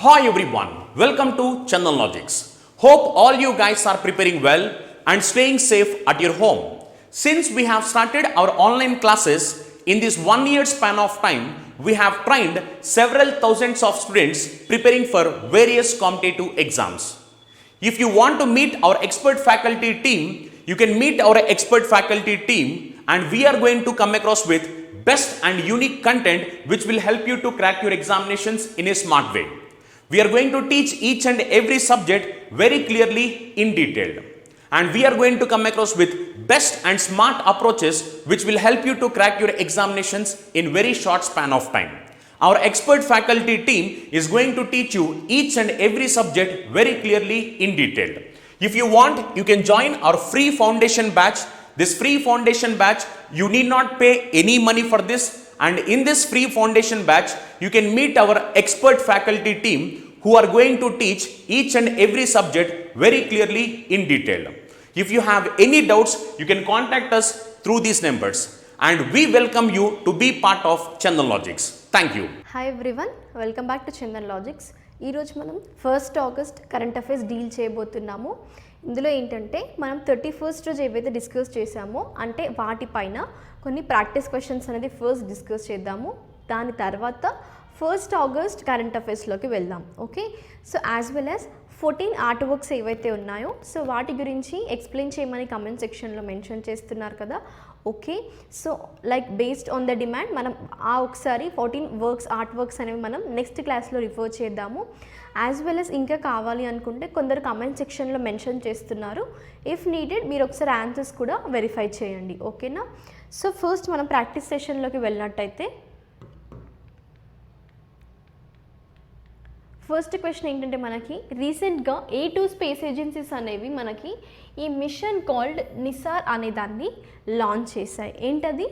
Hi everyone, welcome to Chandan Logics. Hope all you guys are preparing well and staying safe at your home. Since we have started our online classes in this 1 year span of time, we have trained several thousands of students preparing for various competitive exams. If you want to meet our expert faculty team, you can meet our expert faculty team and we are going to come across with best and unique content which will help you to crack your examinations in a smart way. We are going to teach each and every subject very clearly in detail. And we are going to come across with best and smart approaches which will help you to crack your examinations in very short span of time. Our expert faculty team is going to teach you each and every subject very clearly in detail. If you want, you can join our free foundation batch. This free foundation batch, you need not pay any money for this. And in this free foundation batch, you can meet our expert faculty team who are going to teach each and every subject very clearly in detail. If you have any doubts, you can contact us through these numbers. And we welcome you to be part of Chandan Logics. Thank you. Hi everyone, welcome back to Chandan Logics. ఈ రోజు మనం 1st August current affairs deal చేయబోతున్నాము. ఇందులో ఏంటంటే మనం 31st రోజు ఏవైతే discuss చేసామో అంటే వాటిపైన కొన్ని ప్రాక్టీస్ క్వశ్చన్స్ అనేది ఫస్ట్ డిస్కస్ చేద్దాము. దాని తర్వాత 1st August కరెంట్ అఫైర్స్లోకి వెళ్దాం. Okay, so as well as 14 art works ఏవైతే ఉన్నాయో సో వాటి గురించి ఎక్స్ప్లెయిన్ చేయమని కమెంట్ సెక్షన్లో మెన్షన్ చేస్తున్నారు కదా. Okay, so like based on the demand మనం ఒకసారి 14 వర్క్స్ ఆర్ట్ వర్క్స్ అనేవి మనం నెక్స్ట్ క్లాస్లో రిఫర్ చేద్దాము. యాజ్ వెల్ యాజ్ ఇంకా కావాలి అనుకుంటే కొందరు కమెంట్ సెక్షన్లో మెన్షన్ చేస్తున్నారు. ఇఫ్ నీడెడ్ మీరు ఒకసారి ఆన్సర్స్ కూడా వెరిఫై చేయండి. ఓకేనా, సో ఫస్ట్ మనం ప్రాక్టీస్ సెషన్లోకి వెళ్ళినట్టయితే ఫస్ట్ క్వశ్చన్ ఏంటంటే మనకి రీసెంట్గా A2 స్పేస్ ఏజెన్సీస్ అనేవి మనకి ఈ మిషన్ కాల్డ్ నిసార్ అనే దాన్ని లాంచ్ చేశాయి. ఏంటది?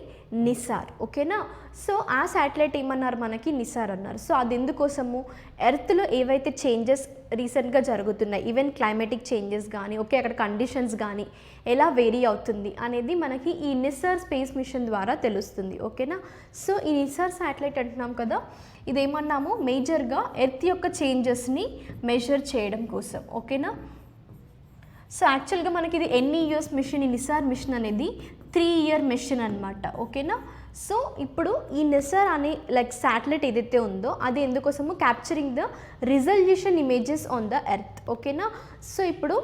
నిసార్. ఓకేనా, సో ఆ శాటిలైట్ ఏమన్నారు మనకి? నిసార్ అన్నారు. సో అది ఎందుకోసము? ఎర్త్లో ఏవైతే చేంజెస్ రీసెంట్గా జరుగుతున్నాయి, ఈవెన్ క్లైమేటిక్ చేంజెస్ కానీ ఓకే అక్కడ కండిషన్స్ కానీ ఎలా వేరీ అవుతుంది అనేది మనకి ఈ నిసార్ స్పేస్ మిషన్ ద్వారా తెలుస్తుంది. ఓకేనా, సో ఈ నిసార్ శాటిలైట్ అంటున్నాం కదా, ఇదేమన్నాము మేజర్గా ఎర్త్ యొక్క చేంజెస్ని మెజర్ చేయడం కోసం. ఓకేనా, సో యాక్చువల్గా మనకి ఇది ఎన్ని ఇయర్స్ మిషన్? ఈ నిసార్ మిషన్ అనేది 3 year మిషన్ అనమాట. ఓకేనా, సో ఇప్పుడు ఈ నిసార్ అనే లైక్ శాటిలైట్ ఏదైతే ఉందో అది ఎందుకోసము? Capturing the resolution images on the earth. ఓకేనా, సో ఇప్పుడు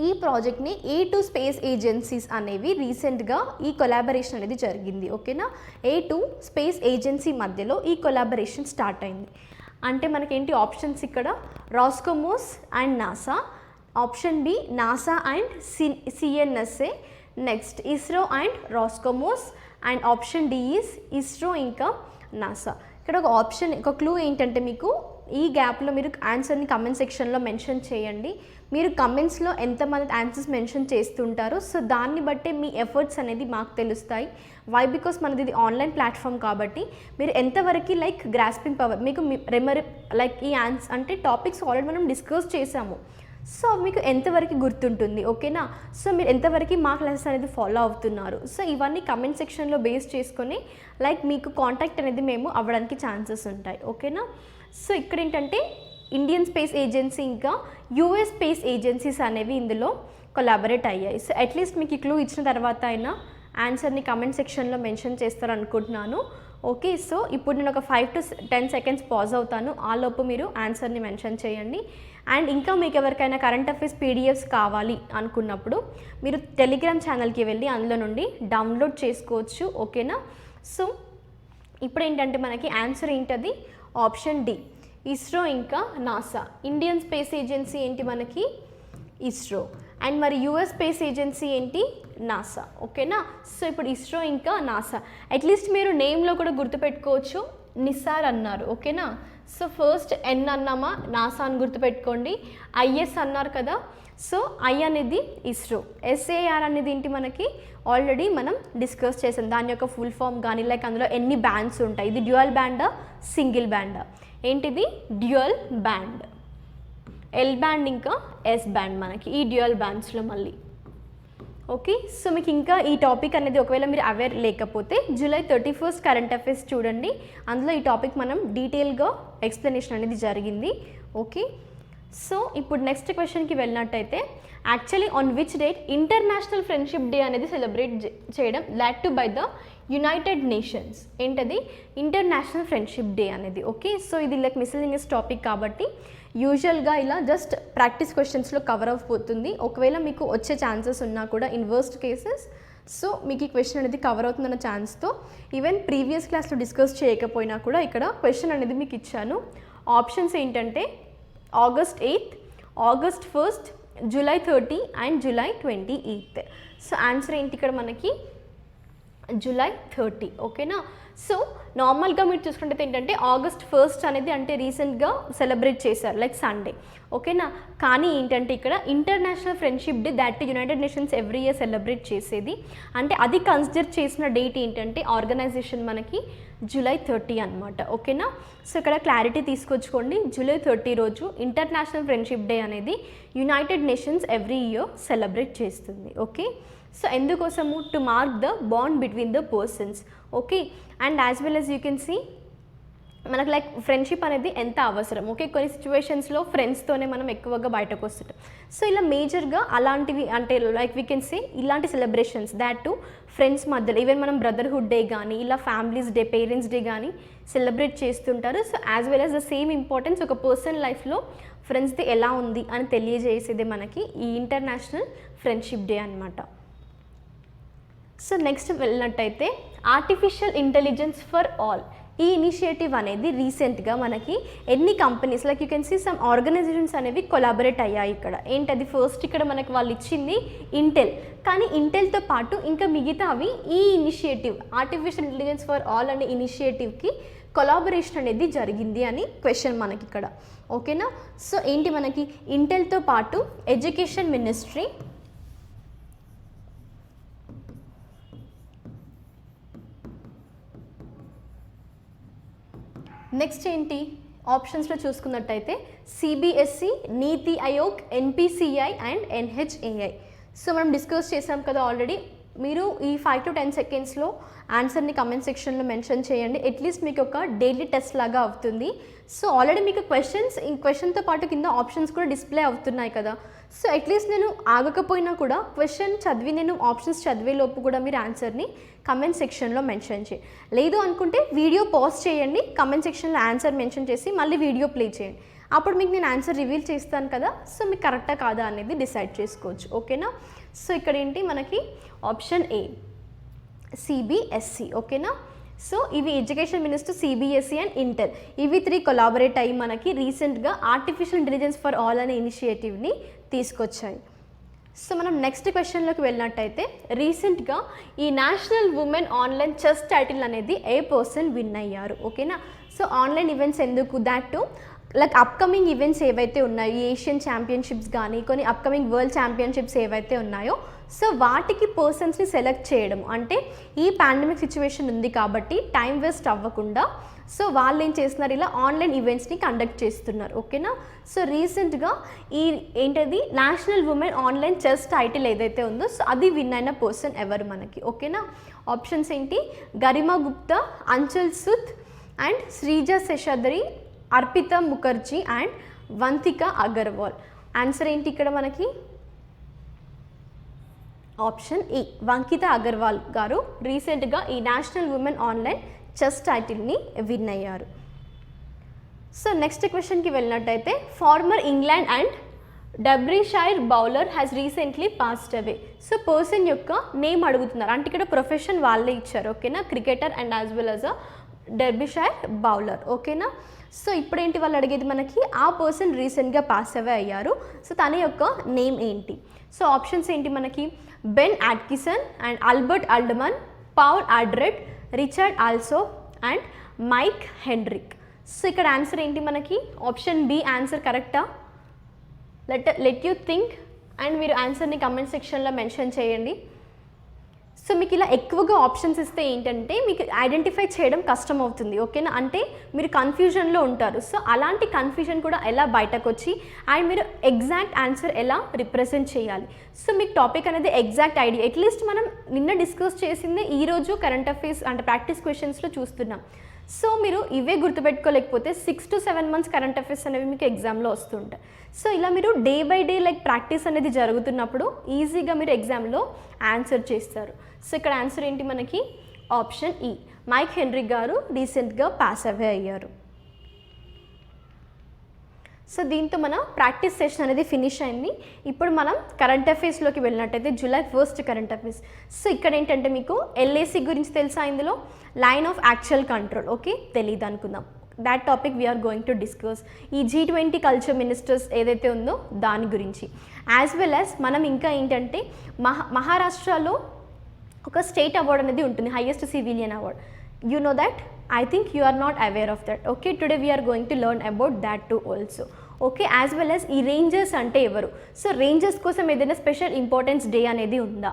ఈ ప్రాజెక్ట్ని A2 స్పేస్ ఏజెన్సీస్ అనేవి రీసెంట్గా ఈ కొలాబరేషన్ అనేది జరిగింది. ఓకేనా, A2 స్పేస్ ఏజెన్సీ మధ్యలో ఈ కొలాబరేషన్ స్టార్ట్ అయింది. అంటే మనకేంటి ఆప్షన్స్ ఇక్కడ? Roscosmos and NASA, option B NASA and CNSA, next ISRO and Roscosmos, and option D is ISRO ఇంకా నాసా. ఇక్కడ ఒక ఆప్షన్ ఒక క్లూ ఏంటంటే మీకు ఈ గ్యాప్లో మీరు ఆన్సర్ని కమెంట్ సెక్షన్లో మెన్షన్ చేయండి. మీరు కమెంట్స్లో ఎంతమంది ఆన్సర్స్ మెన్షన్ చేస్తుంటారో సో దాన్ని బట్టే మీ ఎఫర్ట్స్ అనేది మాకు తెలుస్తాయి. వై? బికాస్ మనది ఇది ఆన్లైన్ ప్లాట్ఫామ్ కాబట్టి మీరు ఎంతవరకు లైక్ గ్రాస్పింగ్ పవర్ మీకు లైక్ ఈ అంటే టాపిక్స్ ఆల్రెడీ మనం డిస్కస్ చేసాము, సో మీకు ఎంతవరకు గుర్తుంటుంది. ఓకేనా, సో మీరు ఎంతవరకు మా క్లాసెస్ అనేది ఫాలో అవుతున్నారు, సో ఇవన్నీ కమెంట్ సెక్షన్లో బేస్ చేసుకొని లైక్ మీకు కాంటాక్ట్ అనేది మేము అవ్వడానికి ఛాన్సెస్ ఉంటాయి. ఓకేనా, సో ఇక్కడ ఏంటంటే ఇండియన్ స్పేస్ ఏజెన్సీ ఇంకా US స్పేస్ ఏజెన్సీస్ అనేవి ఇందులో కొలాబరేట్ అయ్యాయి. సో అట్లీస్ట్ మీకు ఈ క్లూ ఇచ్చిన తర్వాత అయినా ఆన్సర్ని కమెంట్ సెక్షన్లో మెన్షన్ చేస్తారనుకుంటున్నాను. ఓకే, సో ఇప్పుడు నేను ఒక 5 to 10 seconds పాజ్ అవుతాను, ఆ లోపు మీరు ఆన్సర్ని మెన్షన్ చేయండి. అండ్ ఇంకా మీకు ఎవరికైనా కరెంట్ అఫైర్స్ PDFs కావాలి అనుకున్నప్పుడు మీరు టెలిగ్రామ్ ఛానల్కి వెళ్ళి అందులో నుండి డౌన్లోడ్ చేసుకోవచ్చు. ఓకేనా, సో ఇప్పుడు ఏంటంటే మనకి ఆన్సర్ ఏంటది? ఆప్షన్ డి, ఇస్రో ఇంకా నాసా. ఇండియన్ స్పేస్ ఏజెన్సీ ఏంటి మనకి? ఇస్రో. అండ్ మరి US స్పేస్ ఏజెన్సీ ఏంటి? నాసా. ఓకేనా, సో ఇప్పుడు ఇస్రో ఇంకా నాసా. అట్లీస్ట్ మీరు నేమ్లో కూడా గుర్తుపెట్టుకోవచ్చు, నిసార్ అన్నారు. ఓకేనా, సో ఫస్ట్ N అన్నామా, నాసా అని గుర్తుపెట్టుకోండి. IS అన్నారు కదా, సో I అనేది ఇస్రో, SAR అనేది ఏంటి మనకి? ఆల్రెడీ మనం డిస్కస్ చేసాం దాని యొక్క ఫుల్ ఫామ్ కానీ లైక్ అందులో ఎన్ని బ్యాండ్స్ ఉంటాయి, ఇది డ్యూయల్ బ్యాండా సింగిల్ బ్యాండా? ఏంటిది? Dual band. L బ్యాండ్ ఇంకా S బ్యాండ్ మనకి ఈ డ్యూయల్ బ్యాండ్స్లో మళ్ళీ. ఓకే, సో మీకు ఇంకా ఈ టాపిక్ అనేది ఒకవేళ మీరు అవేర్ లేకపోతే జూలై 31 కరెంట్ అఫైర్స్ చూడండి, అందులో ఈ టాపిక్ మనం డీటెయిల్గా ఎక్స్ప్లెనేషన్ అనేది జరిగింది. ఓకే, సో ఇప్పుడు నెక్స్ట్ క్వశ్చన్కి వెళ్ళినట్టయితే actually on which date international friendship day అనేది సెలబ్రేట్ చేయడం allotted by the United Nations. ఏంటది ఇంటర్నేషనల్ ఫ్రెండ్షిప్ డే అనేది. ఓకే, సో ఇది లైక్ మిస్సెలేనియస్ టాపిక్ కాబట్టి యూజువల్గా ఇలా జస్ట్ ప్రాక్టీస్ క్వశ్చన్స్లో కవర్ అయిపోతుంది. ఒకవేళ మీకు వచ్చే ఛాన్సెస్ ఉన్నా కూడా ఇన్ వర్స్ట్ కేసెస్ సో మీకు ఈ క్వశ్చన్ అనేది కవర్ అవుతుందన్న ఛాన్స్తో ఈవెన్ ప్రీవియస్ క్లాస్లో డిస్కస్ చేయకపోయినా కూడా ఇక్కడ క్వశ్చన్ అనేది మీకు ఇచ్చాను. ఆప్షన్స్ ఏంటంటే August 8th, August 1st, July 30 and July 28th. So answer ఏంటి ఇక్కడ మనకి July 30. ఓకేనా, సో నార్మల్గా మీరు చూసుకుంటే ఏంటంటే August 1st అనేది అంటే రీసెంట్గా సెలబ్రేట్ చేశారు లైక్ సండే. ఓకేనా, కానీ ఏంటంటే ఇక్కడ international friendship day that United Nations every year celebrate చేసేది, అంటే అది కన్సిడర్ చేసిన డేట్ ఏంటంటే ఆర్గనైజేషన్ మనకి July 30 అనమాట. ఓకేనా, సో ఇక్కడ క్లారిటీ తీసుకొచ్చుకోండి. July 30 రోజు ఇంటర్నేషనల్ ఫ్రెండ్షిప్ డే అనేది United Nations every year celebrate చేస్తుంది. ఓకే, సో ఎందుకోసము to mark the bond between the persons. Okay, and as well as you can see మనకు లైక్ ఫ్రెండ్షిప్ అనేది ఎంత అవసరం. ఓకే, కొన్ని సిచ్యువేషన్స్లో ఫ్రెండ్స్తోనే మనం ఎక్కువగా బయటకు వస్తుంటాం. సో ఇలా మేజర్గా అలాంటివి అంటే లైక్ వీ కెన్ సే ఇలాంటి సెలబ్రేషన్స్ దాట్ టు ఫ్రెండ్స్ మధ్యలో ఈవెన్ మనం బ్రదర్హుడ్ డే కానీ ఇలా ఫ్యామిలీస్ డే పేరెంట్స్ డే కానీ సెలబ్రేట్ చేస్తుంటారు. So as well as the same importance ఒక పర్సన్ లైఫ్లో ఫ్రెండ్స్ది ఎలా ఉంది అని తెలియజేసేదే మనకి ఈ ఇంటర్నేషనల్ ఫ్రెండ్షిప్ డే అనమాట. సో నెక్స్ట్ వెళ్ళినట్టయితే ఆర్టిఫిషియల్ ఇంటెలిజెన్స్ ఫర్ ఆల్. ఈ ఇనిషియేటివ్ అనేది రీసెంట్గా మనకి ఎన్ని companies like you can see some organisations అనేవి కొలాబరేట్ అయ్యాయి. ఇక్కడ ఏంటది ఫస్ట్ ఇక్కడ మనకి వాళ్ళు ఇచ్చింది ఇంటెల్, కానీ ఇంటెల్తో పాటు ఇంకా మిగతావి ఈ initiative artificial intelligence for all అనే ఇనిషియేటివ్కి కొలాబరేషన్ అనేది జరిగింది అని క్వశ్చన్ మనకి ఇక్కడ. ఓకేనా, సో ఏంటి మనకి ఇంటెల్తో పాటు ఎడ్యుకేషన్ మినిస్ట్రీ, నెక్స్ట్ ఏంటి ఆప్షన్స్లో చూసుకున్నట్టయితే CBSE, NITI Aayog, NPCI and NHAI. So మనం డిస్కస్ చేసాం కదా ఆల్రెడీ. మీరు ఈ 5 to 10 సెకండ్స్లో ఆన్సర్ని కమెంట్ సెక్షన్లో మెన్షన్ చేయండి. అట్లీస్ట్ మీకు ఒక డైలీ టెస్ట్ లాగా అవుతుంది. సో ఆల్రెడీ మీకు క్వశ్చన్తో పాటు కింద ఆప్షన్స్ కూడా డిస్ప్లే అవుతున్నాయి కదా. సో అట్లీస్ట్ నేను ఆగకపోయినా కూడా క్వశ్చన్ చదివి నేను ఆప్షన్స్ చదివే లోపు కూడా మీరు ఆన్సర్ని కమెంట్ సెక్షన్లో మెన్షన్ చేయండి. లేదు అనుకుంటే వీడియో పాజ్ చేయండి, కమెంట్ సెక్షన్లో ఆన్సర్ మెన్షన్ చేసి మళ్ళీ వీడియో ప్లే చేయండి. అప్పుడు మీకు నేను ఆన్సర్ రివీల్ చేస్తాను కదా, సో మీకు కరెక్టా కాదా అనేది డిసైడ్ చేసుకోవచ్చు. ఓకేనా, సో ఇక్కడ ఏంటి మనకి ఆప్షన్ ఏ సిబిఎస్ఈ. ఓకేనా, సో ఇవి education minister, CBSE and Intel, ఇవి 3 కొలాబరేట్ అయ్యి మనకి రీసెంట్గా ఆర్టిఫిషియల్ ఇంటెలిజెన్స్ ఫర్ ఆల్ అనే ఇనిషియేటివ్ని తీసుకొచ్చాయి. సో మనం నెక్స్ట్ క్వశ్చన్లోకి వెళ్ళినట్టయితే రీసెంట్గా ఈ national women online chess title అనేది ఏ పర్సన్ విన్ అయ్యారు. ఓకేనా, సో ఆన్లైన్ ఈవెంట్స్ ఎందుకు that to like upcoming events ఏవైతే ఉన్నాయో ఏషియన్ ఛాంపియన్షిప్స్ కానీ కొన్ని అప్కమింగ్ వరల్డ్ ఛాంపియన్షిప్స్ ఏవైతే ఉన్నాయో సో వాటికి పర్సన్స్ని సెలెక్ట్ చేయడం, అంటే ఈ పాండమిక్ సిచ్యువేషన్ ఉంది కాబట్టి టైం వేస్ట్ అవ్వకుండా సో వాళ్ళు ఏం చేస్తున్నారు ఇలా ఆన్లైన్ ఈవెంట్స్ని కండక్ట్ చేస్తున్నారు. ఓకేనా, సో రీసెంట్గా ఈ ఏంటది national women online chess title ఏదైతే ఉందో సో అది విన్ అయిన పర్సన్ ఎవరు మనకి. ఓకేనా, ఆప్షన్స్ ఏంటి Garima Gupta, Anchal Sud and Sreeja Seshadri, Arpita Mukherjee and Vantika Agrawal. Answer ఏంటి ఇక్కడ మనకి ఆప్షన్ ఈ వంకిత అగర్వాల్ గారు రీసెంట్గా ఈ నేషనల్ ఉమెన్ ఆన్లైన్ చెస్ టైటిల్ని విన్ అయ్యారు. సో నెక్స్ట్ క్వశ్చన్కి వెళ్ళినట్టయితే former England and Derbyshire bowler has recently passed away. So person యొక్క నేమ్ అడుగుతున్నారు, అంటే ఇక్కడ ప్రొఫెషన్ వాళ్ళే ఇచ్చారు. ఓకేనా, cricketer and as well as a Derbyshire bowler. ఓకేనా, సో ఇప్పుడేంటి వాళ్ళు అడిగేది మనకి ఆ పర్సన్ రీసెంట్గా పాస్ అవే అయ్యారు, సో తన యొక్క నేమ్ ఏంటి. సో ఆప్షన్స్ ఏంటి మనకి Ben Atkinson and Albert Alderman, Paul Aldred, Richard Alsop and Mike Hendrick. So ఇక్కడ ఆన్సర్ ఏంటి మనకి ఆప్షన్ బి ఆన్సర్ కరెక్టా? లెట్ యూ థింక్ అండ్ మీరు ఆన్సర్ని కమెంట్ సెక్షన్లో మెన్షన్ చేయండి. సో మీకు ఇలా ఎక్కువగా ఆప్షన్స్ ఇస్తే ఏంటంటే మీకు ఐడెంటిఫై చేయడం కష్టం అవుతుంది, ఓకేనా. అంటే మీరు కన్ఫ్యూజన్లో ఉంటారు. సో అలాంటి కన్ఫ్యూజన్ కూడా ఎలా బయటకు వచ్చి అండ్ మీరు ఎగ్జాక్ట్ ఆన్సర్ ఎలా రిప్రజెంట్ చేయాలి. సో మీకు టాపిక్ అనేది ఎగ్జాక్ట్ ఐడియా అట్లీస్ట్ మనం నిన్న డిస్కస్ చేసిందే ఈరోజు కరెంట్ అఫైర్స్ అంటే ప్రాక్టీస్ క్వశ్చన్స్లో చూస్తున్నాం. సో మీరు ఇవే గుర్తుపెట్టుకోలేకపోతే 6 to 7 months కరెంట్ అఫైర్స్ అనేవి మీకు ఎగ్జామ్లో వస్తుంటాయి. సో ఇలా మీరు day by day like practice అనేది జరుగుతున్నప్పుడు ఈజీగా మీరు ఎగ్జామ్లో ఆన్సర్ చేస్తారు. సో ఇక్కడ ఆన్సర్ ఏంటి మనకి ఆప్షన్ ఈ, మైక్ హెన్రీ గారు రీసెంట్గా పాస్ అవే అయ్యారు. సో దీంతో మన ప్రాక్టీస్ సెషన్ అనేది ఫినిష్ అయింది. ఇప్పుడు మనం కరెంట్ అఫైర్స్లోకి వెళ్ళినట్టయితే July 1st current affairs. So ఇక్కడ ఏంటంటే మీకు ఎల్ఏసి గురించి తెలుసా, ఇందులో line of actual control, okay తెలియదు అనుకుందాం. That topic we are going to discuss. ఈ G20 కల్చర్ మినిస్టర్స్ ఏదైతే ఉందో దాని గురించి, యాజ్ వెల్ యాజ్ మనం ఇంకా ఏంటంటే మహారాష్ట్రలో ఒక స్టేట్ అవార్డ్ అనేది ఉంటుంది, highest civilian award. You know that? I think you are not aware of that. Okay, today we are going to learn about that too also. Okay, as well as ఈ Rangers అంటే ఎవరు. So Rangers కోసం ఏదైనా special importance day అనేది ఉందా?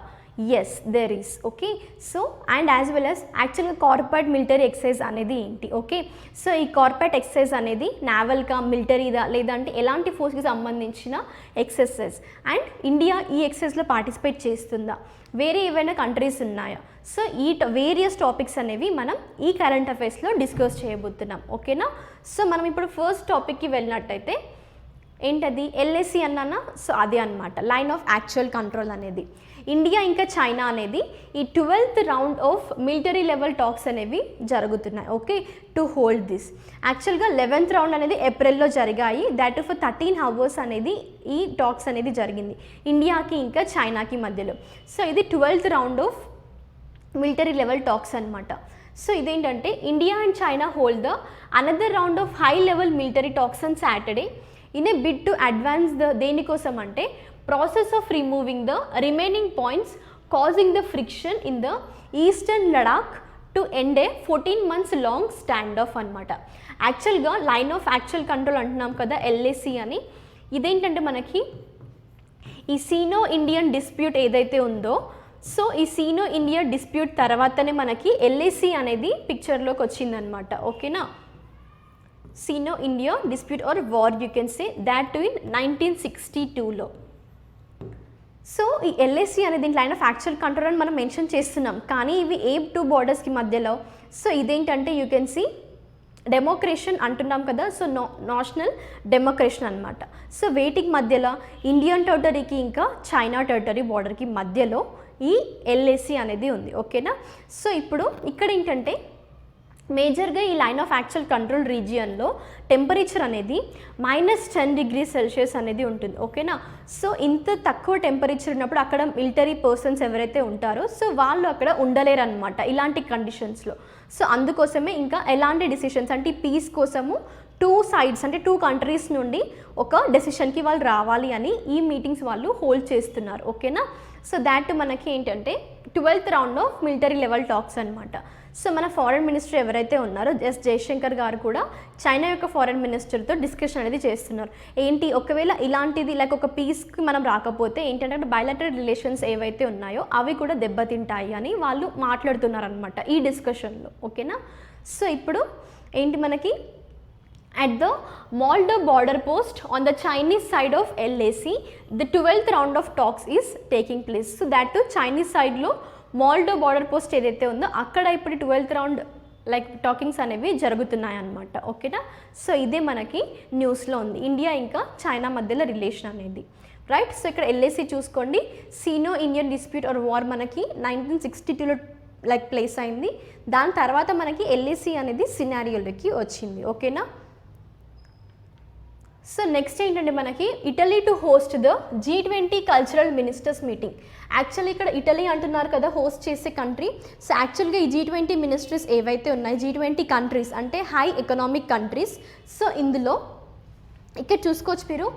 Yes there is. Okay, so and as well as యాక్చువల్గా corporate military exercise అనేది ఏంటి. ఓకే, సో ఈ కార్పొరేట్ ఎక్సైజ్ అనేది నావల్గా, మిలిటరీదా, లేదంటే ఎలాంటి ఫోర్స్కి సంబంధించిన ఎక్సర్సైజ్ అండ్ ఇండియా ఈ ఎక్సైజ్లో పార్టిసిపేట్ చేస్తుందా, వేరే ఏవైనా కంట్రీస్ ఉన్నాయా. సో ఈ వేరియస్ టాపిక్స్ అనేవి మనం ఈ కరెంట్ అఫైర్స్లో డిస్కస్ చేయబోతున్నాం, ఓకేనా. సో మనం ఇప్పుడు ఫస్ట్ టాపిక్కి వెళ్ళినట్టయితే ఏంటది ఎల్ఏసి అన్నానా. సో అదే అనమాట లైన్ ఆఫ్ యాక్చువల్ కంట్రోల్ అనేది. ఇండియా ఇంకా చైనా అనేది ఈ 12th round of military level talks అనేవి జరుగుతున్నాయి, ఓకే, టు హోల్డ్ దిస్. యాక్చువల్గా 11th రౌండ్ అనేది ఏప్రిల్లో జరిగాయి, దాట్ ఫర్ 13 hours అనేది ఈ టాక్స్ అనేది జరిగింది ఇండియాకి ఇంకా చైనాకి మధ్యలో. సో ఇది 12th round of military level talks అనమాట. సో ఇదేంటంటే India and China hold the another round of high level military talks on Saturday in a bid to advance the దేనికోసం అంటే process of removing the remaining points causing the friction in the eastern Ladakh to end a 14 months long stand off అనమాట. యాక్చువల్గా line of actual control అంటున్నాం కదా LAC అని. ఇదేంటంటే మనకి ఈ సీనో ఇండియన్ డిస్ప్యూట్ ఏదైతే ఉందో, సో ఈ సీనో ఇండియా డిస్ప్యూట్ తర్వాతనే మనకి ఎల్ఏసి అనేది పిక్చర్లోకి వచ్చిందనమాట, ఓకేనా. Sino India dispute or war you can say that too in 1962లో. సో ఈ ఎల్ఏసి అనేది దీంట్లో లైన్ ఆఫ్ యాక్చువల్ కంట్రోల్ అని మనం మెన్షన్ చేస్తున్నాం, కానీ ఇవి ఏ 2 borders మధ్యలో. సో ఇదేంటంటే యూ కెన్ సీ డెమోక్రేషన్ అంటున్నాం కదా, సో నేషనల్ డెమోక్రేషన్ అనమాట. సో వేటికి మధ్యలో ఇండియన్ టెరిటరీకి ఇంకా చైనా టెరిటరీ బార్డర్కి మధ్యలో ఈ ఎల్ఏసి అనేది ఉంది, ఓకేనా. సో ఇప్పుడు ఇక్కడ ఏంటంటే మేజర్గా ఈ లైన్ ఆఫ్ యాక్చువల్ కంట్రోల్ రీజియన్లో టెంపరేచర్ అనేది -10 degrees Celsius అనేది ఉంటుంది, ఓకేనా. సో ఇంత తక్కువ టెంపరేచర్ ఉన్నప్పుడు అక్కడ మిలిటరీ పర్సన్స్ ఎవరైతే ఉంటారో సో వాళ్ళు అక్కడ ఉండలేరు అనమాట ఇలాంటి కండిషన్స్లో. సో అందుకోసమే ఇంకా ఎలాంటి డిసిషన్స్ అంటే ఈ పీస్ కోసము 2 sides అంటే 2 countries నుండి ఒక డెసిషన్కి వాళ్ళు రావాలి అని ఈ మీటింగ్స్ వాళ్ళు హోల్డ్ చేస్తున్నారు, ఓకేనా. సో దాట్ మనకి ఏంటంటే 12th round of military level talks అనమాట. సో మన ఫారెన్ మినిస్టర్ ఎవరైతే ఉన్నారో ఎస్ జయశంకర్ గారు కూడా చైనా యొక్క ఫారెన్ మినిస్టర్తో డిస్కషన్ అనేది చేస్తున్నారు. ఏంటి ఒకవేళ ఇలాంటిది లైక్ ఒక పీస్కి మనం రాకపోతే ఏంటంటే బయలాటరల్ రిలేషన్స్ ఏవైతే ఉన్నాయో అవి కూడా దెబ్బతింటాయి అని వాళ్ళు మాట్లాడుతున్నారు అనమాట ఈ డిస్కషన్లో, ఓకేనా. సో ఇప్పుడు ఏంటి మనకి at the Moldova border post on the Chinese side of LAC, the 12th round of talks is taking place. So that to Chinese side lo Moldova border post ఏదైతే ఉందో అక్కడ ఇప్పుడు 12th రౌండ్ లైక్ టాకింగ్స్ అనేవి జరుగుతున్నాయి అనమాట, ఓకేనా. So ఇదే మనకి న్యూస్లో ఉంది ఇండియా ఇంకా చైనా మధ్యలో రిలేషన్ అనేది, రైట్. సో ఇక్కడ ఎల్ఏసి చూసుకోండి, Sino Indian dispute or war మనకి 1962లో లైక్ ప్లేస్ అయింది. దాని తర్వాత మనకి ఎల్ఏసి అనేది సినారియోలోకి వచ్చింది, ఓకేనా. సో నెక్స్ట్ ఏంటంటే మనకి Italy to host the G20 cultural ministers meeting. Actually ఇక్కడ ఇటలీ అంటున్నారు కదా హోస్ట్ చేసే కంట్రీ. సో యాక్చువల్గా ఈ G20 మినిస్టర్స్ ఏవైతే ఉన్నాయి G20 కంట్రీస్ అంటే హై ఎకనామిక్ కంట్రీస్. సో ఇందులో ఇక్కడ చూసుకోవచ్చు మీరు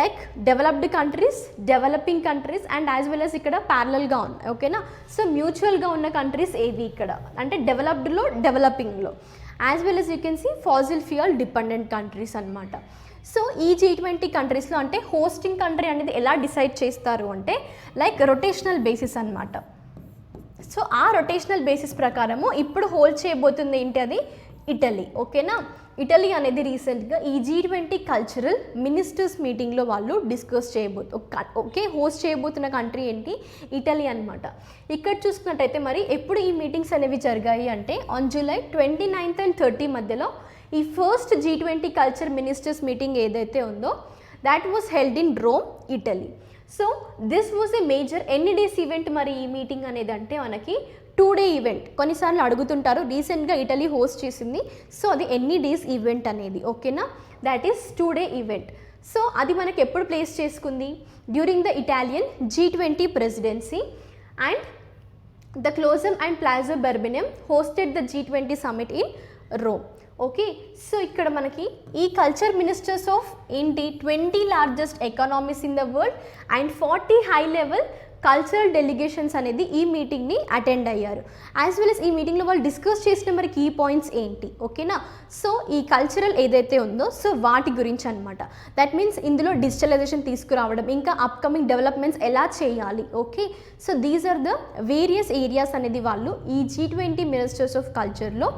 like developed countries, developing countries and as well as ఇక్కడ ప్యారలల్గా ఉన్నాయి, ఓకేనా. సో మ్యూచువల్గా ఉన్న కంట్రీస్ ఏవి ఇక్కడ అంటే డెవలప్డ్లో, డెవలపింగ్లో, as well as you can see fossil fuel dependent countries అనమాట. సో ఈ G20 కంట్రీస్లో అంటే హోస్టింగ్ కంట్రీ అనేది ఎలా డిసైడ్ చేస్తారు అంటే లైక్ రొటేషనల్ బేసిస్ అనమాట. సో ఆ రొటేషనల్ బేసిస్ ప్రకారము ఇప్పుడు హోల్డ్ చేయబోతుంది ఏంటి, అది ఇటలీ. ఓకేనా, ఇటలీ అనేది రీసెంట్గా ఈ G20 కల్చరల్ మినిస్టర్స్ మీటింగ్లో వాళ్ళు డిస్కస్ ఓకే హోస్ట్ చేయబోతున్న కంట్రీ ఏంటి, ఇటలీ అనమాట. ఇక్కడ చూసుకున్నట్టయితే మరి ఎప్పుడు ఈ మీటింగ్స్ అనేవి జరిగాయి అంటే ఆన్ జూలై 29th and 30 మధ్యలో ఈ first G20 culture ministers meeting ఏదైతే ఉందో that was held in Rome, Italy. So this was a major ఎన్ని డేస్ ఈవెంట్ మరి ఈ మీటింగ్ అనేది అంటే మనకి 2 day ఈవెంట్. కొన్నిసార్లు అడుగుతుంటారు రీసెంట్గా ఇటలీ హోస్ట్ చేసింది, సో అది ఎన్ని డేస్ ఈవెంట్ అనేది. ఓకేనా, that is 2 day event. So అది మనకి ఎప్పుడు ప్లేస్ చేసుకుంది, during the Italian G20 presidency and the Colosseum and Palazzo Barberini hosted the G20 summit in Rome. Okay, so ఇక్కడ మనకి ఈ కల్చర్ మినిస్టర్స్ ఆఫ్ ఏంటి 20 largest economies in the world and 40 high level cultural delegations అనేది ఈ మీటింగ్ని attend అయ్యారు. As well as ఈ మీటింగ్లో వాళ్ళు డిస్కస్ చేసిన మరి కీ పాయింట్స్ ఏంటి. ఓకేనా, సో ఈ కల్చరల్ ఏదైతే ఉందో సో వాటి గురించి అనమాట. దట్ మీన్స్ ఇందులో డిజిటలైజేషన్ తీసుకురావడం, ఇంకా అప్కమింగ్ డెవలప్మెంట్స్ ఎలా చేయాలి. Okay, so these are the various areas అనేది వాళ్ళు ఈ G20 మినిస్టర్స్ ఆఫ్ కల్చర్లో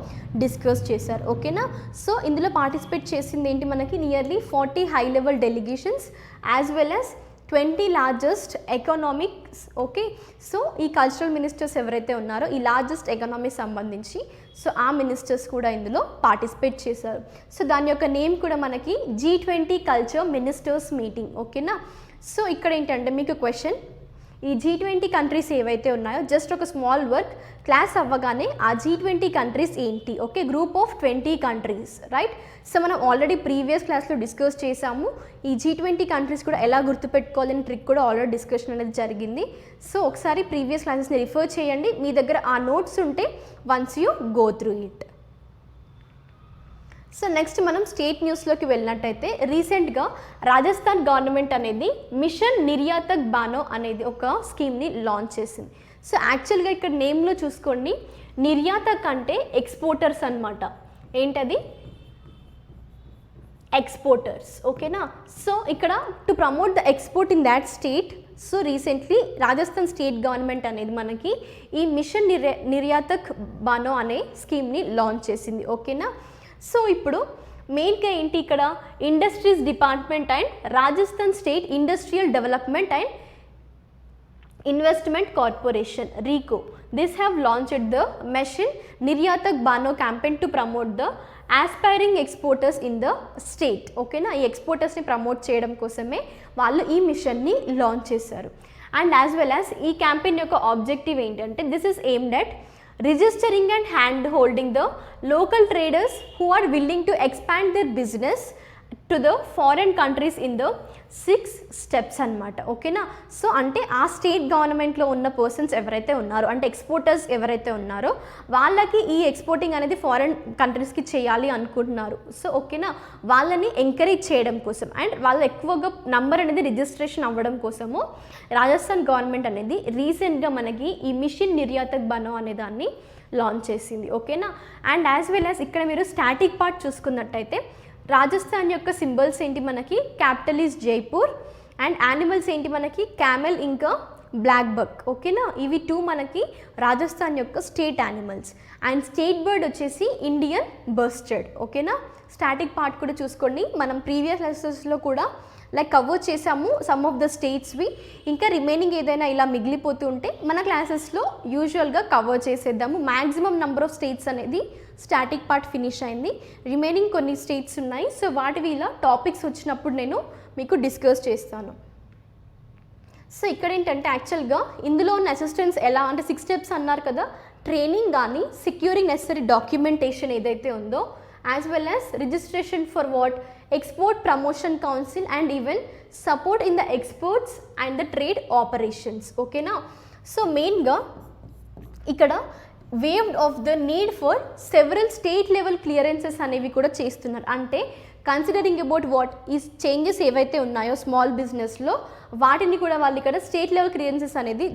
డిస్కస్ చేశారు. ఓకేనా, సో ఇందులో పార్టిసిపేట్ చేసింది ఏంటి మనకి nearly 40 high level delegations as well as 20 largest economics. Okay, so ఈ కల్చరల్ మినిస్టర్స్ ఎవరైతే ఉన్నారో ఈ లార్జెస్ట్ ఎకనామీకి సంబంధించి సో ఆ మినిస్టర్స్ కూడా ఇందులో పార్టిసిపేట్ చేశారు. సో దాని యొక్క నేమ్ కూడా మనకి G20 కల్చర్ మినిస్టర్స్ మీటింగ్. ఓకేనా, సో ఇక్కడ ఏంటంటే మీకు క్వశ్చన్, ఈ G20 కంట్రీస్ ఏవైతే ఉన్నాయో జస్ట్ ఒక స్మాల్ వర్క్ క్లాస్ అవ్వగానే ఆ G20 కంట్రీస్ ఏంటి. Okay, group of 20 countries, right. So మనం ఆల్రెడీ ప్రీవియస్ క్లాస్లో డిస్కస్ చేసాము ఈ G20 కంట్రీస్ కూడా ఎలా గుర్తుపెట్టుకోవాలని ట్రిక్ కూడా ఆల్రెడీ డిస్కషన్ అనేది జరిగింది. సో ఒకసారి ప్రీవియస్ క్లాసెస్ని రిఫర్ చేయండి, మీ దగ్గర ఆ నోట్స్ ఉంటే once you go through it. So next మనం స్టేట్ న్యూస్లోకి వెళ్ళినట్టయితే రీసెంట్గా రాజస్థాన్ గవర్నమెంట్ అనేది మిషన్ నిర్యాతక్ బానో అనేది ఒక స్కీమ్ని లాంచ్ చేసింది. సో యాక్చువల్గా ఇక్కడ నేమ్లో చూసుకోండి, నిర్యాతక్ అంటే ఎక్స్పోర్టర్స్ అనమాట. ఏంటది, ఎక్స్పోర్టర్స్. ఓకేనా, సో ఇక్కడ to promote the export in that state, so recently Rajasthan state government అనేది మనకి ఈ మిషన్ నిర్యాతక్ బానో అనే స్కీమ్ని లాంచ్ చేసింది. ఓకేనా, సో ఇప్పుడు మెయిన్గా ఏంటి ఇక్కడ industries department and Rajasthan state industrial development and investment corporation RICO, this have launched the mission Niryatak Bano campaign to promote the aspiring exporters in the state. ఓకేనా, ఈ ఎక్స్పోర్టర్స్ని ప్రమోట్ చేయడం కోసమే వాళ్ళు ఈ మిషన్ని లాంచ్ చేశారు. అండ్ యాజ్ వెల్ యాజ్ ఈ క్యాంపెయిన్ యొక్క ఆబ్జెక్టివ్ ఏంటంటే this is aimed at registering and hand holding the local traders who are willing to expand their business to the foreign countries in the 6 steps అనమాట. ఓకేనా, so అంటే ఆ state గవర్నమెంట్లో ఉన్న persons ఎవరైతే ఉన్నారో అంటే ఎక్స్పోర్టర్స్ ఎవరైతే ఉన్నారో వాళ్ళకి ఈ ఎక్స్పోర్టింగ్ అనేది ఫారెన్ కంట్రీస్కి చేయాలి అనుకుంటున్నారు. సో ఓకేనా, వాళ్ళని ఎంకరేజ్ చేయడం కోసం అండ్ వాళ్ళు ఎక్కువగా నంబర్ అనేది రిజిస్ట్రేషన్ అవ్వడం కోసము రాజస్థాన్ గవర్నమెంట్ అనేది రీసెంట్గా మనకి ఈ మిషన్ నిర్యాతక్ బనో అనే దాన్ని లాంచ్ చేసింది. ఓకేనా, అండ్ యాజ్ వెల్ యాజ్ ఇక్కడ మీరు స్టాటిక్ పార్ట్ చూసుకున్నట్టయితే రాజస్థాన్ యొక్క సింబల్స్ ఏంటి మనకి capital is Jaipur and animals ఏంటి మనకి క్యామెల్ ఇంకా బ్లాక్ బక్. ఓకేనా, ఇవి 2 మనకి రాజస్థాన్ యొక్క state animals and state bird వచ్చేసి ఇండియన్ బస్టర్డ్. ఓకేనా, స్టాటిక్ పార్ట్ కూడా చూసుకోండి, మనం ప్రీవియస్ లెసన్స్లో కూడా లైక్ కవర్ చేసాము సమ్ ఆఫ్ ద స్టేట్స్వి. ఇంకా రిమైనింగ్ ఏదైనా ఇలా మిగిలిపోతూ ఉంటే మన క్లాసెస్లో యూజువల్గా కవర్ చేసేద్దాము. మ్యాక్సిమం నెంబర్ ఆఫ్ స్టేట్స్ అనేది స్టాటిక్ పార్ట్ ఫినిష్ అయింది, రిమైనింగ్ కొన్ని స్టేట్స్ ఉన్నాయి. సో వాటివి ఇలా టాపిక్స్ వచ్చినప్పుడు నేను మీకు డిస్కస్ చేస్తాను. సో ఇక్కడ ఏంటంటే యాక్చువల్గా ఇందులో ఉన్న అసిస్టెన్స్ ఎలా అంటే 6 steps అన్నారు కదా, ట్రైనింగ్ కానీ సెక్యూరింగ్ నెసరీ డాక్యుమెంటేషన్ ఏదైతే ఉందో as well as registration for what export promotion council and even support in the exports and the trade operations. ఓకేనా, సో మెయిన్గా ఇక్కడ waived of the need for several state level clearances అనేవి కూడా చేస్తున్నారు. అంటే considering about what ఈ changes ఏవైతే ఉన్నాయో స్మాల్ బిజినెస్లో వాటిని కూడా వాళ్ళు ఇక్కడ స్టేట్ లెవెల్ క్లియరెన్సెస్ అనేది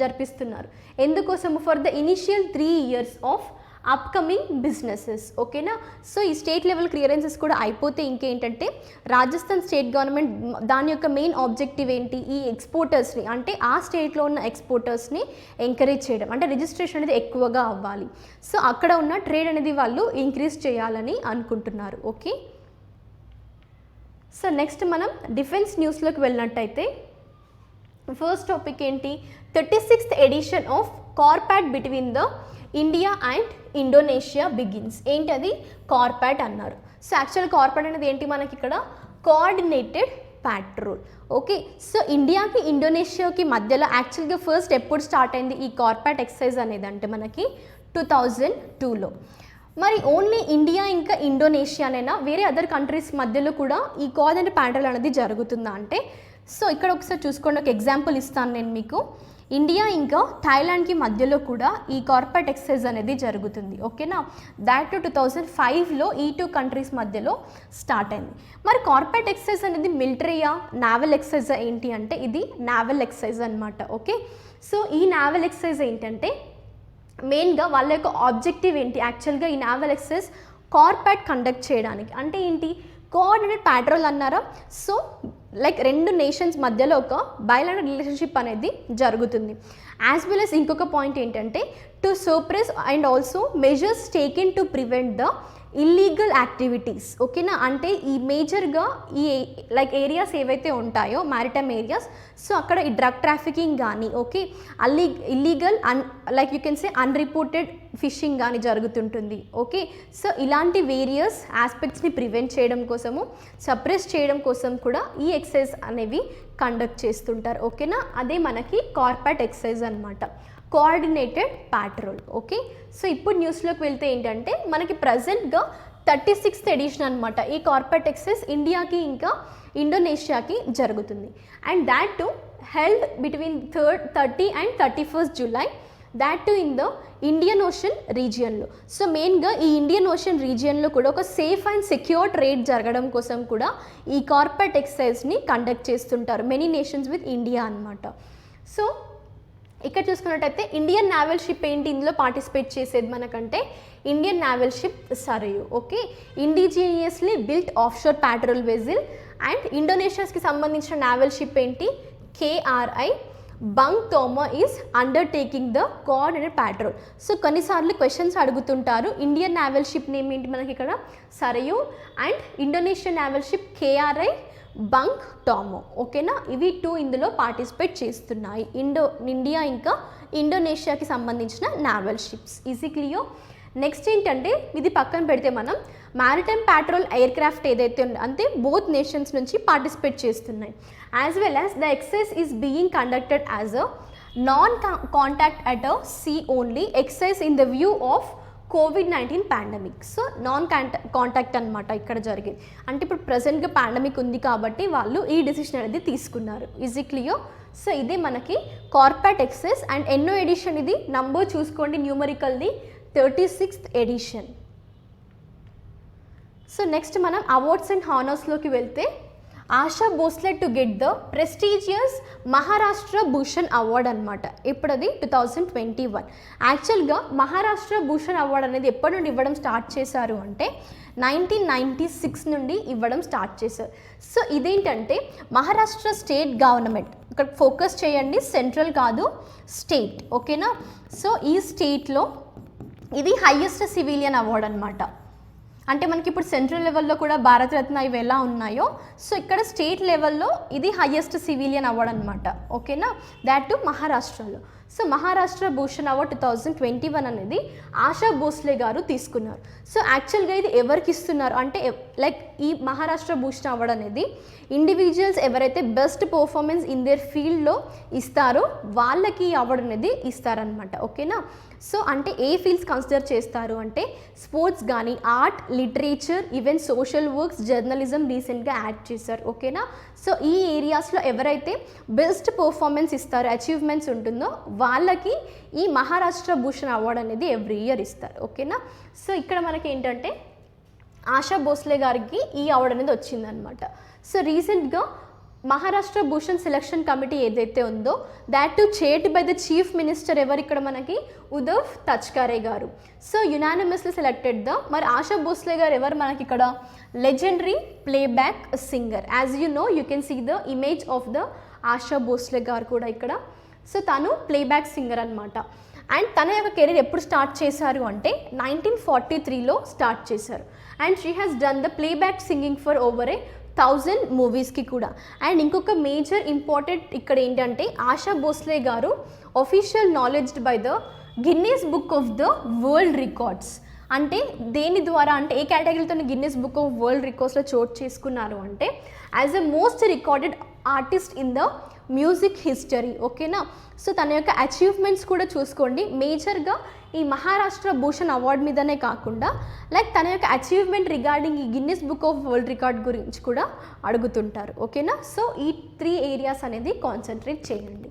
జరిపిస్తున్నారు. ఎందుకోసము for the initial 3 years of upcoming businesses. ఓకేనా. సో ఈ స్టేట్ లెవెల్ క్లియరెన్సెస్ కూడా అయిపోతే ఇంకేంటంటే రాజస్థాన్ స్టేట్ గవర్నమెంట్ దాని యొక్క మెయిన్ ఆబ్జెక్టివ్ ఏంటి, ఈ ఎక్స్పోర్టర్స్ని అంటే ఆ స్టేట్లో ఉన్న ఎక్స్పోర్టర్స్ని ఎంకరేజ్ చేయడం, అంటే రిజిస్ట్రేషన్ అనేది ఎక్కువగా అవ్వాలి. సో అక్కడ ఉన్న ట్రేడ్ అనేది వాళ్ళు ఇంక్రీజ్ చేయాలని అనుకుంటున్నారు. ఓకే. సో నెక్స్ట్ మనం డిఫెన్స్ న్యూస్లోకి వెళ్ళినట్టయితే ఫస్ట్ టాపిక్ ఏంటి, 36th edition of CORPAT between the India and Indonesia begins. ఏంటి అది, కార్పాట్ అన్నారు. సో యాక్చువల్ కార్పాట్ అనేది ఏంటి మనకి ఇక్కడ కోఆర్డినేటెడ్ ప్యాట్రోల్. ఓకే. సో ఇండియాకి ఇండోనేషియాకి మధ్యలో యాక్చువల్గా ఫస్ట్ ఎప్పుడు స్టార్ట్ అయింది ఈ కార్పాట్ ఎక్సర్సైజ్ అనేది అంటే మనకి 2002లో. మరి ఓన్లీ ఇండియా ఇంకా ఇండోనేషియానైనా వేరే అదర్ కంట్రీస్ మధ్యలో కూడా ఈ కోఆర్డినేటెడ్ ప్యాట్రోల్ అనేది జరుగుతుందా అంటే, సో ఇక్కడ ఒకసారి చూసుకోండి, ఒక ఎగ్జాంపుల్ ఇస్తాను నేను మీకు. ఇండియా ఇంకా థాయిలాండ్కి మధ్యలో కూడా ఈ కార్పాట్ ఎక్సర్సైజ్ అనేది జరుగుతుంది. ఓకేనా. దాట్ 2005లో ఈ 2 కంట్రీస్ మధ్యలో స్టార్ట్ అయింది. మరి కార్పాట్ ఎక్సర్సైజ్ అనేది మిలిటరీయా నావల్ ఎక్సర్సైజ్ ఏంటి అంటే ఇది నావల్ ఎక్సర్సైజ్ అనమాట. ఓకే. సో ఈ నావల్ ఎక్సర్సైజ్ ఏంటంటే మెయిన్గా వాళ్ళ యొక్క ఆబ్జెక్టివ్ ఏంటి, యాక్చువల్గా ఈ నావల్ ఎక్సర్సైజ్ కార్పాట్ కండక్ట్ చేయడానికి అంటే ఏంటి, కోఆర్డినేట్ ప్యాట్రోల్ అన్నారా. సో లైక్ 2 నేషన్స్ మధ్యలో ఒక బయలాటరల్ రిలేషన్షిప్ అనేది జరుగుతుంది. యాజ్ వెల్ as ఇంకొక పాయింట్ ఏంటంటే to suppress and also measures taken to prevent the illegal activities. ఓకేనా. అంటే ఈ మేజర్గా ఈ లైక్ ఏరియాస్ ఏవైతే ఉంటాయో మ్యారిటైమ్ ఏరియాస్, సో అక్కడ ఈ డ్రగ్ ట్రాఫికింగ్ కానీ okay illegal like you can say unreported fishing కానీ జరుగుతుంటుంది. ఓకే. సో ఇలాంటి వేరియస్ ఆస్పెక్ట్స్ని ప్రివెంట్ చేయడం కోసము సప్రెస్ చేయడం కోసం కూడా ఈ ఎక్సర్సైజ్ అనేవి కండక్ట్ చేస్తుంటారు. ఓకేనా. అదే మనకి కార్పాట్ ఎక్సర్సైజ్ అనమాట, కోఆర్డినేటెడ్ ప్యాట్రోల్. ఓకే. సో ఇప్పుడు న్యూస్లోకి వెళ్తే ఏంటంటే మనకి ప్రజెంట్గా 36th ఎడిషన్ అనమాట ఈ కార్పాట్ ఎక్సర్సైజ్ ఇండియాకి ఇంకా ఇండోనేషియాకి జరుగుతుంది. And that too held between 30 and 31st July, that too in the Indian Ocean రీజియన్లో. సో మెయిన్గా ఈ ఇండియన్ ఓషన్ రీజియన్లో కూడా ఒక సేఫ్ అండ్ సెక్యూర్ ట్రేడ్ జరగడం కోసం కూడా ఈ కార్పాట్ ఎక్సర్సైజ్ని కండక్ట్ చేస్తుంటారు మెనీ నేషన్స్ విత్ ఇండియా అనమాట. సో ఇక్కడ చూసుకున్నట్టయితే ఇండియన్ నావల్ షిప్ ఏంటి ఇందులో పార్టిసిపేట్ చేసేది మనకంటే Indian naval ship Sarayu. Okay. Indigenously built offshore patrol vessel. And ఇండోనేషియాస్కి సంబంధించిన నావల్ షిప్ ఏంటి KRI Bung Tomo is undertaking the coordinated patrol. So కొన్నిసార్లు క్వశ్చన్స్ అడుగుతుంటారు, ఇండియన్ నావల్ షిప్ నేమ్ ఏంటి మనకి ఇక్కడ Sarayu and Indonesian naval ship KRI Bung Tomo. ఓకేనా. ఇవి 2 ఇందులో పార్టిసిపేట్ చేస్తున్నాయి ఇండియా ఇంకా ఇండోనేషియాకి సంబంధించిన naval ships. Easy clear. Next ఏంటంటే ఇది పక్కన పెడితే మనం మ్యారిటైమ్ ప్యాట్రోల్ ఎయిర్ క్రాఫ్ట్ ఏదైతే ఉందో అంటే బోత్ నేషన్స్ నుంచి పార్టిసిపేట్ చేస్తున్నాయి. As well as the exercise is being conducted as a non contact at a sea only exercise in the view of COVID-19 pandemic. So non contact అనమాట ఇక్కడ జరిగేది. అంటే ఇప్పుడు ప్రజెంట్గా పాండమిక్ ఉంది కాబట్టి వాళ్ళు ఈ డెసిషన్ అనేది తీసుకున్నారు. Easy clear. సో ఇదే మనకి కార్పాట్ ఎక్సర్సైజ్. అండ్ ఎన్నో ఎడిషన్ ఇది నంబర్ చూసుకోండి న్యూమరికల్ది 36th ఎడిషన్. సో నెక్స్ట్ మనం అవార్డ్స్ అండ్ హానర్స్లోకి వెళ్తే ASHA Bhosle to get the prestigious Maharashtra Bhushan award అనమాట. ఇప్పుడు అది 2021. యాక్చువల్గా మహారాష్ట్ర భూషణ్ అవార్డ్ అనేది ఎప్పటి నుండి ఇవ్వడం స్టార్ట్ చేశారు అంటే 1996 నుండి ఇవ్వడం స్టార్ట్ చేశారు. సో ఇదేంటంటే మహారాష్ట్ర స్టేట్ గవర్నమెంట్, ఇక్కడ ఫోకస్ చేయండి సెంట్రల్ కాదు స్టేట్. ఓకేనా. సో ఈ స్టేట్లో ఇది హైయెస్ట్ సివిలియన్ అవార్డ్ అనమాట. అంటే మనకి ఇప్పుడు సెంట్రల్ లెవెల్లో కూడా భారతరత్న ఇవి ఎలా ఉన్నాయో సో ఇక్కడ స్టేట్ లెవెల్లో ఇది హైయెస్ట్ సివిలియన్ అవార్డ్ అనమాట. ఓకేనా. దాట్ టు మహారాష్ట్రలో. సో మహారాష్ట్ర భూషణ్ అవార్డ్ 2021 అనేది ఆశా భోస్లే గారు తీసుకున్నారు. సో యాక్చువల్గా ఇది ఎవరికి ఇస్తున్నారు అంటే లైక్ ఈ మహారాష్ట్ర భూషణ్ అవార్డ్ అనేది ఇండివిజువల్స్ ఎవరైతే బెస్ట్ పర్ఫార్మెన్స్ ఇన్ దేర్ ఫీల్డ్లో ఇస్తారో వాళ్ళకి ఈ అవార్డు అనేది ఇస్తారనమాట. ఓకేనా. సో అంటే ఏ ఫీల్డ్స్ కన్సిడర్ చేస్తారు అంటే స్పోర్ట్స్ కానీ art literature even social works journalism రీసెంట్గా యాడ్ చేశారు. ఓకేనా. సో ఈ ఏరియాస్లో ఎవరైతే బెస్ట్ పర్ఫార్మెన్స్ ఇస్తారో అచీవ్మెంట్స్ ఉంటుందో వాళ్ళకి ఈ మహారాష్ట్ర భూషణ్ అవార్డు అనేది ఎవ్రీ ఇయర్ ఇస్తారు. ఓకేనా. సో ఇక్కడ మనకి ఏంటంటే ఆశా భోస్లే గారికి ఈ అవార్డు అనేది వచ్చిందనమాట. సో రీసెంట్గా మహారాష్ట్ర భూషణ్ సెలక్షన్ కమిటీ ఏదైతే ఉందో that to chaired by the chief minister ఎవరు ఇక్కడ మనకి ఉద్ధవ్ తచ్కరే గారు. సో యునానిమస్లీ సెలెక్టెడ్ ద మరి ఆశా భోస్లే గారు ఎవరు మనకి ఇక్కడ legendary playback singer. As you know you can see the image of the Asha Bhosle గారు కూడా ఇక్కడ. సో తను ప్లేబ్యాక్ సింగర్ అనమాట. అండ్ తన యొక్క కెరీర్ ఎప్పుడు స్టార్ట్ చేశారు అంటే 1943లో స్టార్ట్ చేశారు. And she has done the playback singing for over 1000 మూవీస్కి కూడా. అండ్ ఇంకొక మేజర్ ఇంపార్టెంట్ ఇక్కడ ఏంటంటే ఆశా భోస్లే గారు official knowledged by the Guinness book of the world records. అంటే దేని ద్వారా అంటే ఏ కేటగిరీతో గిన్నీస్ బుక్ ఆఫ్ వరల్డ్ రికార్డ్స్లో చోటు చేసుకున్నారు అంటే as a most recorded artist in the music history. ఓకేనా. సో తన యొక్క అచీవ్మెంట్స్ కూడా చూసుకోండి. మేజర్గా ఈ మహారాష్ట్ర భూషణ్ అవార్డ్ మీదనే కాకుండా లైక్ తన యొక్క అచీవ్మెంట్ రిగార్డింగ్ ఈ Guinness book of world record గురించి కూడా అడుగుతుంటారు. ఓకేనా. సో ఈ 3 ఏరియాస్ అనేది కాన్సన్ట్రేట్ చేయండి.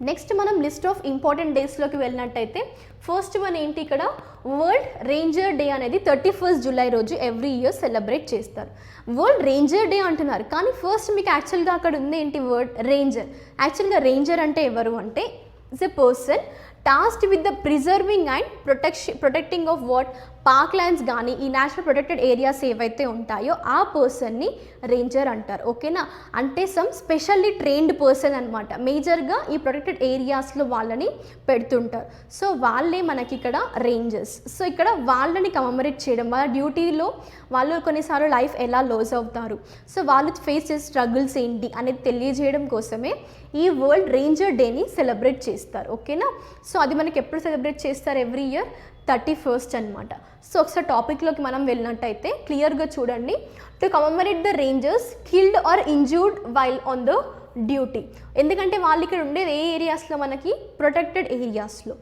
నెక్స్ట్ మనం లిస్ట్ ఆఫ్ ఇంపార్టెంట్ డేస్లోకి వెళ్ళినట్టయితే ఫస్ట్ వన్ ఏంటి ఇక్కడ వరల్డ్ రేంజర్ డే అనేది 31 జూలై రోజు ఎవ్రీ ఇయర్ సెలబ్రేట్ చేస్తారు. వరల్డ్ రేంజర్ డే అంటున్నారు కానీ ఫస్ట్ మీకు యాక్చువల్గా అక్కడ ఉంది ఏంటి వర్డ్ రేంజర్. యాక్చువల్గా రేంజర్ అంటే ఎవరు అంటే is a person tasked with the preserving and protecting of what park lands కానీ ఈ నేషనల్ ప్రొటెక్టెడ్ ఏరియాస్ ఏవైతే ఉంటాయో ఆ పర్సన్ని రేంజర్ అంటారు. ఓకేనా. అంటే సమ్ స్పెషల్లీ ట్రైన్డ్ పర్సన్ అనమాట. మేజర్గా ఈ ప్రొటెక్టెడ్ ఏరియాస్లో వాళ్ళని పెడుతుంటారు. సో వాళ్ళే మనకి ఇక్కడ రేంజర్స్. సో ఇక్కడ వాళ్ళని కమమరేట్ చేయడం, వాళ్ళ డ్యూటీలో వాళ్ళు కొన్నిసార్లు లైఫ్ ఎలా లాస్ అవుతారు, సో వాళ్ళు ఫేస్ చేసే స్ట్రగుల్స్ ఏంటి అనేది తెలియజేయడం కోసమే ఈ వరల్డ్ రేంజర్ డేని సెలబ్రేట్ చేస్తారు. ఓకేనా. సో అది మనకి ఎప్పుడు సెలబ్రేట్ చేస్తారు ఎవ్రీ ఇయర్ 31st అనమాట. సో ఒకసారి టాపిక్లోకి మనం వెళ్ళినట్టయితే క్లియర్గా చూడండి. To commemorate the rangers killed or injured while on the duty. ఎందుకంటే వాళ్ళు ఇక్కడ ఉండేది ఏ ఏరియాస్లో మనకి ప్రొటెక్టెడ్ ఏరియాస్లో.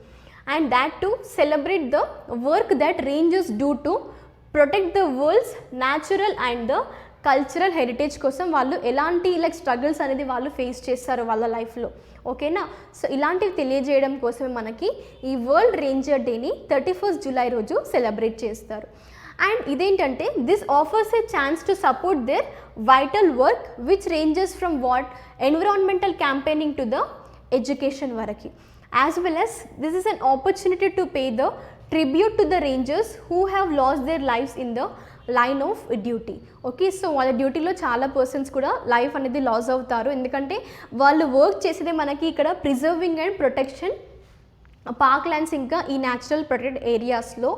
And that to celebrate the work that rangers do to protect the world's natural and the cultural heritage కోసం వాళ్ళు ఎలాంటి లైక్ స్ట్రగుల్స్ అనేది వాళ్ళు ఫేస్ చేస్తారు వాళ్ళ లైఫ్లో. ఓకేనా. సో ఇలాంటివి తెలియజేయడం కోసమే మనకి ఈ వరల్డ్ రేంజర్ డేని 31 జూలై రోజు సెలబ్రేట్ చేస్తారు. అండ్ ఇదేంటంటే this offers a chance to support their vital work which ranges from what environmental campaigning to the education వరకు. As well as this is an opportunity to pay the tribute to the rangers who have lost their lives in the line of duty. Okay. So వాళ్ళ డ్యూటీలో చాలా persons కూడా life అనేది loss అవుతారు. ఎందుకంటే వాళ్ళు work చేసేదే మనకి ఇక్కడ preserving and protection park lands ఇంకా ఈ న్యాచురల్ ప్రొటెక్టెడ్ ఏరియాస్లో.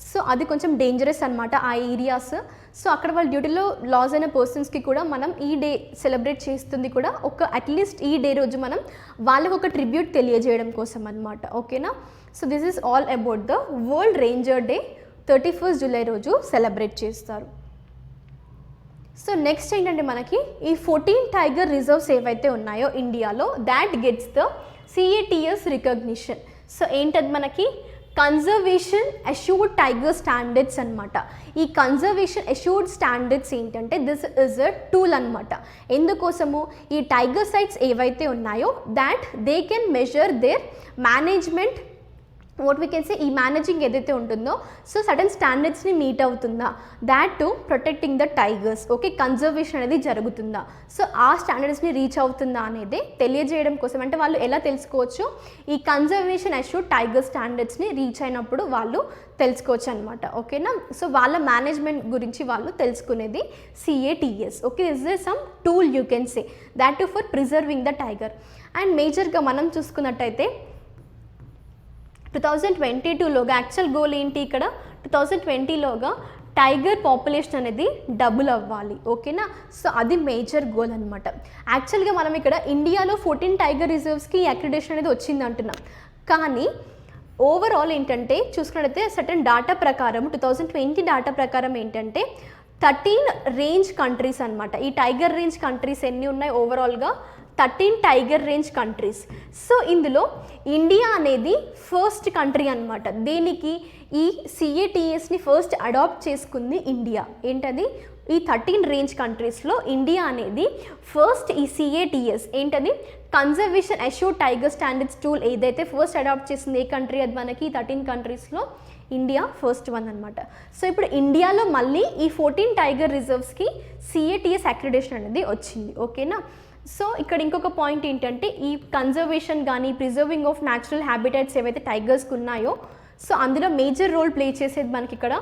సో అది కొంచెం డేంజరస్ అనమాట ఆ ఏరియాస్. సో అక్కడ వాళ్ళ డ్యూటీలో లాస్ అయిన పర్సన్స్కి కూడా మనం ఈ డే సెలబ్రేట్ చేస్తుంది కూడా ఒక అట్లీస్ట్ ఈ డే రోజు మనం వాళ్ళకు ఒక ట్రిబ్యూట్ తెలియజేయడం కోసం అనమాట. ఓకేనా. So this is all about the world ranger day 31 July రోజు సెలబ్రేట్ చేస్తారు. సో నెక్స్ట్ ఏంటంటే మనకి ఈ 14 టైగర్ రిజర్వ్స్ ఏవైతే ఉన్నాయో ఇండియాలో that gets the CATS recognition. So ఏంటది మనకి కన్జర్వేషన్ అష్యూర్డ్ టైగర్ స్టాండర్డ్స్ అనమాట. ఈ కన్జర్వేషన్ అష్యూర్డ్ స్టాండర్డ్స్ ఏంటంటే దిస్ ఇస్ అ టూల్ అనమాట. ఎందుకోసము ఈ టైగర్ సైట్స్ ఏవైతే ఉన్నాయో that they can measure their management what we can say ఈ మేనేజింగ్ ఏదైతే ఉంటుందో సో సడన్ స్టాండర్డ్స్ని మీట్ అవుతుందా, that to protecting the tigers. Okay. Conservation అనేది జరుగుతుందా, సో ఆ స్టాండర్డ్స్ని రీచ్ అవుతుందా అనేది తెలియజేయడం కోసం. అంటే వాళ్ళు ఎలా తెలుసుకోవచ్చు ఈ కన్జర్వేషన్ అష్యూర్డ్ టైగర్ స్టాండర్డ్స్ని రీచ్ అయినప్పుడు వాళ్ళు తెలుసుకోవచ్చు అనమాట. ఓకేనా. సో వాళ్ళ మేనేజ్మెంట్ గురించి వాళ్ళు తెలుసుకునేది CATS. Okay. Is they some tool you can say that to for preserving the tiger. And మేజర్గా మనం చూసుకున్నట్టయితే 2022లోగా యాక్చువల్ గోల్ ఏంటి ఇక్కడ 2020లోగా టైగర్ పాపులేషన్ అనేది డబుల్ అవ్వాలి. ఓకేనా. సో అది మేజర్ గోల్ అనమాట. యాక్చువల్గా మనం ఇక్కడ ఇండియాలో 14 టైగర్ రిజర్వ్స్కి అక్రిడేషన్ అనేది వచ్చింది అంటున్నాం. కానీ ఓవరాల్ ఏంటంటే చూసుకున్నట్టయితే సర్టన్ డాటా ప్రకారం 2020 డాటా ప్రకారం ఏంటంటే 13 రేంజ్ కంట్రీస్ అనమాట. ఈ టైగర్ రేంజ్ కంట్రీస్ ఎన్ని ఉన్నాయి ఓవరాల్గా 13 టైగర్ రేంజ్ కంట్రీస్. సో ఇందులో ఇండియా అనేది ఫస్ట్ కంట్రీ అనమాట. దేనికి ఈ CATSని ఫస్ట్ అడాప్ట్ చేసుకుంది ఇండియా. ఏంటది ఈ 13 రేంజ్ కంట్రీస్లో ఇండియా అనేది ఫస్ట్ ఈ CATS ఏంటది conservation assured tiger standards tool ఏదైతే ఫస్ట్ అడాప్ట్ చేసింది ఏ కంట్రీ అది మనకి 13 కంట్రీస్లో ఇండియా ఫస్ట్ వన్ అనమాట. సో ఇప్పుడు ఇండియాలో మళ్ళీ ఈ 14 టైగర్ రిజర్వ్స్కి CATS అక్రిడేషన్ అనేది వచ్చింది. ఓకేనా. సో ఇక్కడ ఇంకొక పాయింట్ ఏంటంటే ఈ కన్జర్వేషన్ కానీ ప్రిజర్వింగ్ ఆఫ్ న్యాచురల్ హ్యాబిటాట్స్ ఏవైతే టైగర్స్కి ఉన్నాయో సో అందులో మేజర్ రోల్ ప్లే చేసేది మనకి ఇక్కడ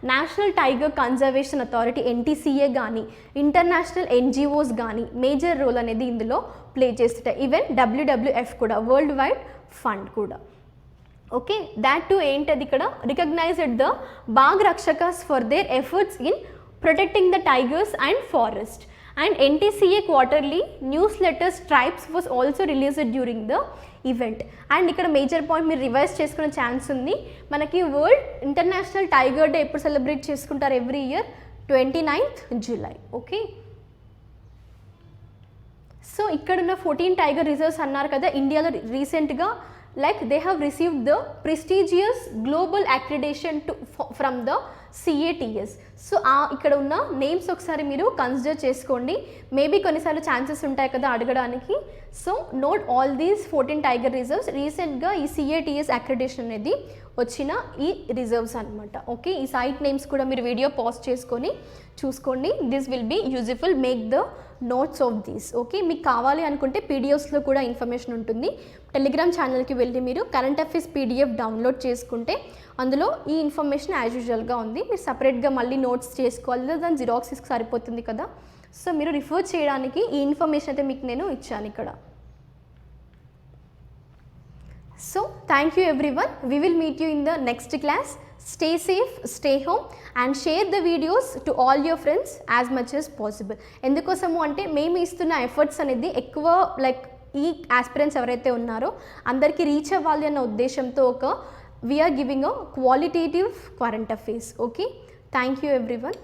national tiger conservation authority NTCA కానీ ఇంటర్నేషనల్ NGOs కానీ మేజర్ రోల్ అనేది ఇందులో ప్లే చేస్తుంటాయి. ఈవెన్ WWF కూడా వరల్డ్ వైడ్ ఫండ్ కూడా. ఓకే, దాట్ టు ఏంటది ఇక్కడ recognised the Bagh Rakshaks for their efforts in protecting the tigers and forest. And NTCA quarterly newsletter Stripes was also released during the event. And ఇక్కడ major point మీరు revise చేసుకునే chance ఉంది. మనకి world international tiger day ఎప్పుడు celebrate చేసుకుంటారు every year 29th July. Okay, so ఇక్కడున్న 14 tiger reserves అన్నారు కదా ఇండియాలో రీసెంట్గా like they have received the prestigious global accreditation from the CATS. So ఇక్కడ ఉన్న నేమ్స్ ఒకసారి మీరు కన్సిడర్ చేసుకోండి. మేబీ కొన్నిసార్లు ఛాన్సెస్ ఉంటాయి కదా అడగడానికి. So note all these 14 tiger reserves రీసెంట్గా ఈ CATS అక్రిడేషన్ అనేది వచ్చిన ఈ రిజర్వ్స్ అనమాట. ఓకే, ఈ సైట్ నేమ్స్ కూడా మీరు వీడియో పాజ్ చేసుకొని చూసుకోండి. This will be useful, make the notes of these. Okay, మీకు కావాలి అనుకుంటే PDFsలో కూడా ఇన్ఫర్మేషన్ ఉంటుంది. టెలిగ్రామ్ ఛానల్కి వెళ్ళి మీరు కరెంట్ అఫైర్స్ PDF డౌన్లోడ్ చేసుకుంటే అందులో ఈ ఇన్ఫర్మేషన్ యాజ్ యూజువల్గా ఉంది. మీరు సపరేట్గా మళ్ళీ నోట్స్ చేసుకోవాలి, దాని జిరాక్స్ సరిపోతుంది కదా. సో మీరు రిఫర్ చేయడానికి ఈ ఇన్ఫర్మేషన్ అయితే మీకు నేను ఇచ్చాను ఇక్కడ. So thank you everyone. We will meet you in the next class. Stay safe, stay home and share the videos to all your friends as much as possible. ఎందుకోసము అంటే మేము ఇస్తున్న ఎఫర్ట్స్ అనేది ఎక్కువ లైక్ ఈ ఆస్పిరెంట్స్ ఎవరైతే ఉన్నారో అందరికీ reach అవ్వాలి అన్న ఉద్దేశంతో we are giving a qualitative current affairs. Okay, thank you everyone.